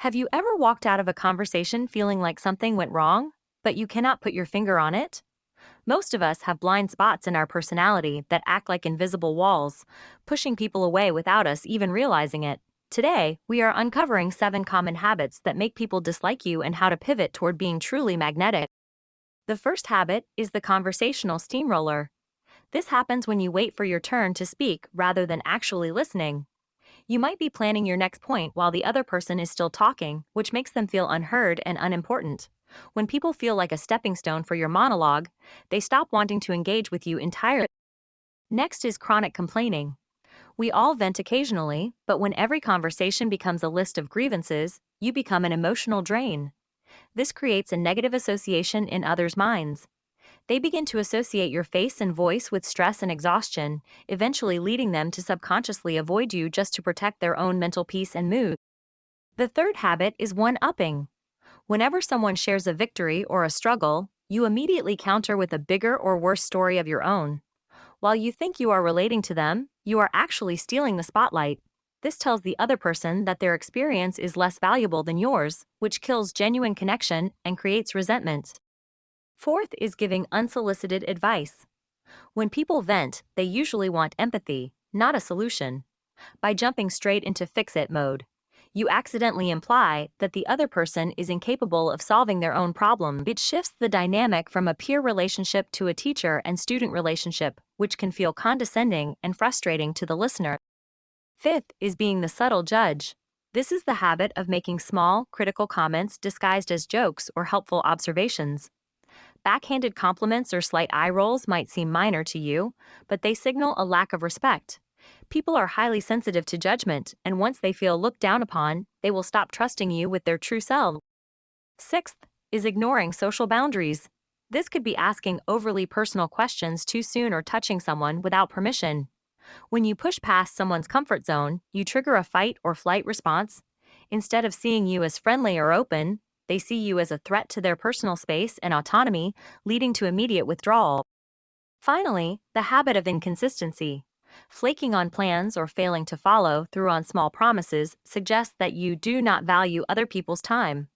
Have you ever walked out of a conversation feeling like something went wrong, but you cannot put your finger on it? Most of us have blind spots in our personality that act like invisible walls, pushing people away without us even realizing it. Today, we are uncovering 7 common habits that make people dislike you and how to pivot toward being truly magnetic. The first habit is the conversational steamroller. This happens when you wait for your turn to speak rather than actually listening. You might be planning your next point while the other person is still talking, which makes them feel unheard and unimportant. When people feel like a stepping stone for your monologue, they stop wanting to engage with you entirely. Next is chronic complaining. We all vent occasionally, but when every conversation becomes a list of grievances, you become an emotional drain. This creates a negative association in others' minds. They begin to associate your face and voice with stress and exhaustion, eventually leading them to subconsciously avoid you just to protect their own mental peace and mood. The third habit is one-upping. Whenever someone shares a victory or a struggle, you immediately counter with a bigger or worse story of your own. While you think you are relating to them, you are actually stealing the spotlight. This tells the other person that their experience is less valuable than yours, which kills genuine connection and creates resentment. Fourth is giving unsolicited advice. When people vent, they usually want empathy, not a solution. By jumping straight into fix-it mode, you accidentally imply that the other person is incapable of solving their own problem. It shifts the dynamic from a peer relationship to a teacher and student relationship, which can feel condescending and frustrating to the listener. Fifth is being the subtle judge. This is the habit of making small, critical comments disguised as jokes or helpful observations. Backhanded compliments or slight eye rolls might seem minor to you, but they signal a lack of respect. People are highly sensitive to judgment, and once they feel looked down upon, they will stop trusting you with their true self. Sixth is ignoring social boundaries. This could be asking overly personal questions too soon or touching someone without permission. When you push past someone's comfort zone, you trigger a fight or flight response. Instead of seeing you as friendly or open, they see you as a threat to their personal space and autonomy, leading to immediate withdrawal. Finally, the habit of inconsistency. Flaking on plans or failing to follow through on small promises suggests that you do not value other people's time.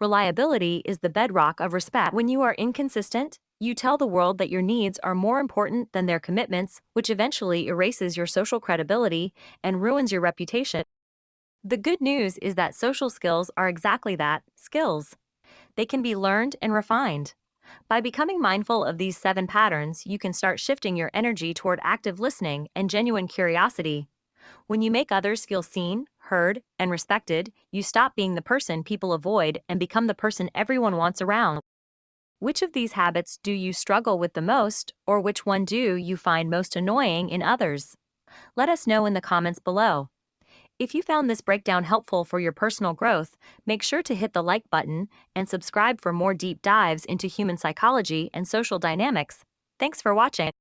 Reliability is the bedrock of respect. When you are inconsistent, you tell the world that your needs are more important than their commitments, which eventually erases your social credibility and ruins your reputation. The good news is that social skills are exactly that, skills. They can be learned and refined. By becoming mindful of these 7 patterns, you can start shifting your energy toward active listening and genuine curiosity. When you make others feel seen, heard, and respected, you stop being the person people avoid and become the person everyone wants around. Which of these habits do you struggle with the most, or which one do you find most annoying in others? Let us know in the comments below. If you found this breakdown helpful for your personal growth, make sure to hit the like button and subscribe for more deep dives into human psychology and social dynamics. Thanks for watching.